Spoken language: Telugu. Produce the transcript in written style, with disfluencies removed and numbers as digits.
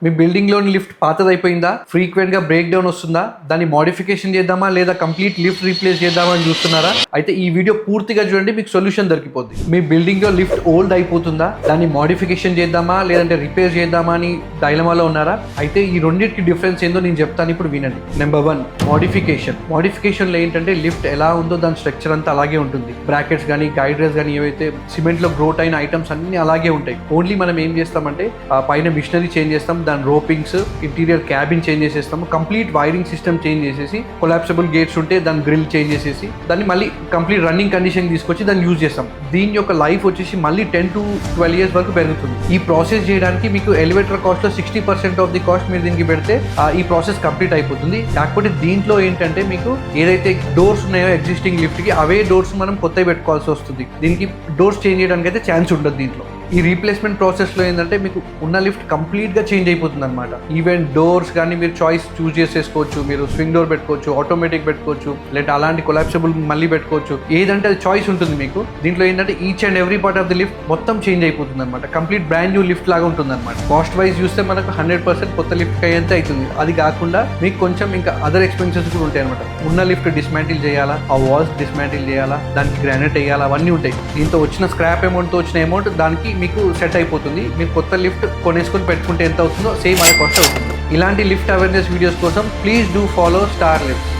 మీ బిల్డింగ్లోని లిఫ్ట్ పాతదైపోయిందా, ఫ్రీక్వెంట్గా బ్రేక్ డౌన్ వస్తుందా, దాన్ని మోడిఫికేషన్ చేద్దామా లేదా కంప్లీట్ లిఫ్ట్ రీప్లేస్ చేద్దామా అని చూస్తున్నారా? అయితే ఈ వీడియో పూర్తిగా చూడండి, మీకు సొల్యూషన్ దొరికిపోద్ది. మీ బిల్డింగ్లో లిఫ్ట్ ఓల్డ్ అయిపోతుందా, దాన్ని మోడిఫికేషన్ చేద్దామా లేదంటే రిపేర్ చేద్దామా అని డైలమాలో ఉన్నారా? అయితే ఈ రెండింటికి డిఫరెన్స్ ఏందో నేను చెప్తాను, ఇప్పుడు వినండి. నెంబర్ 1, మోడిఫికేషన్లో ఏంటంటే లిఫ్ట్ ఎలా ఉందో దాని స్ట్రక్చర్ అంతా అలాగే ఉంటుంది. బ్రాకెట్స్ కానీ గైడ్ రైల్స్ కానీ ఏవైతే సిమెంట్లో గ్రోత్ అయిన ఐటమ్స్ అన్ని అలాగే ఉంటాయి. ఓన్లీ మనం ఏం చేస్తామంటే పైన మిషనరీ చేంజ్ చేస్తాం, దాని రోపింగ్స్, ఇంటీరియర్ క్యాబిన్ చేంజ్ చేసేస్తాము, కంప్లీట్ వైరింగ్ సిస్టమ్ చేంజ్ చేసేసి, కొలాప్సిబుల్ గేట్స్ ఉంటే దాని గ్రిల్ చేంజ్ చేసేసి దాన్ని మళ్ళీ కంప్లీట్ రన్నింగ్ కండిషన్ తీసుకొచ్చి దాన్ని యూజ్ చేస్తాం. దీని యొక్క లైఫ్ వచ్చేసి మళ్ళీ 10 to 12 years వరకు పెరుగుతుంది. ఈ ప్రాసెస్ చేయడానికి మీకు ఎలివేటర్ కాస్ట్లో 60% ఆఫ్ ది కాస్ట్ మీరు దీనికి పెడితే ఈ ప్రాసెస్ కంప్లీట్ అయిపోతుంది. కాకపోతే దీంట్లో ఏంటంటే మీకు ఏదైతే డోర్స్ ఉన్నాయో ఎగ్జిస్టింగ్ లిఫ్ట్ కి, అవే డోర్స్ మనం కొత్తవి పెట్టుకోవాల్సి వస్తుంది. దీనికి డోర్స్ చేంజ్ చేయడానికి అయితే ఛాన్స్ ఉండదు దీంట్లో. ఈ రీప్లేస్మెంట్ ప్రాసెస్లో ఏంటంటే మీకు ఉన్న లిఫ్ట్ కంప్లీట్గా చేంజ్ అయిపోతుంది అనమాట. ఈవెన్ డోర్స్ కానీ మీరు చాయిస్ చూస్ చేసేసుకోవచ్చు. మీరు స్వింగ్ డోర్ పెట్టుకోవచ్చు, ఆటోమేటిక్ పెట్టుకోవచ్చు, లేదా అలాంటి కొలాప్సిబుల్ మళ్ళీ పెట్టుకోవచ్చు. ఏదంటే అది చాయిస్ ఉంటుంది మీకు. దీంట్లో ఏంటంటే each and every part of the lift మొత్తం చేంజ్ అయిపోతుంది అనమాట. కంప్లీట్ బ్రాండ్ న్యూ లిఫ్ట్ లాగా ఉంటుంది అనమాట. కాస్ట్ వైజ్ చూస్తే మనకు 100% కొత్త లిఫ్ట్ అయ్యేంత అవుతుంది. అది కాకుండా మీకు కొంచెం ఇంకా అదర్ ఎక్స్పెన్సెస్ కూడా ఉంటాయి అనమాట. ఉన్న లిఫ్ట్ డిస్మాంటిల్ చేయాలా, ఆ వాల్స్ డిస్మాంటిల్ చేయాలా, దానికి గ్రానైట్ వేయాలా, అవన్నీ ఉంటాయి. దీంతో వచ్చిన స్క్రాప్ అమౌంట్తో వచ్చిన అమౌంట్ దానికి మీకు సెట్ అయిపోతుంది. మీరు కొత్త లిఫ్ట్ కొనేసుకొని పెట్టుకుంటే ఎంత అవుతుందో సేమ్ అదే కాస్ట్ అవుతుంది. ఇలాంటి లిఫ్ట్ అవేర్నెస్ వీడియోస్ కోసం please do follow star lifts.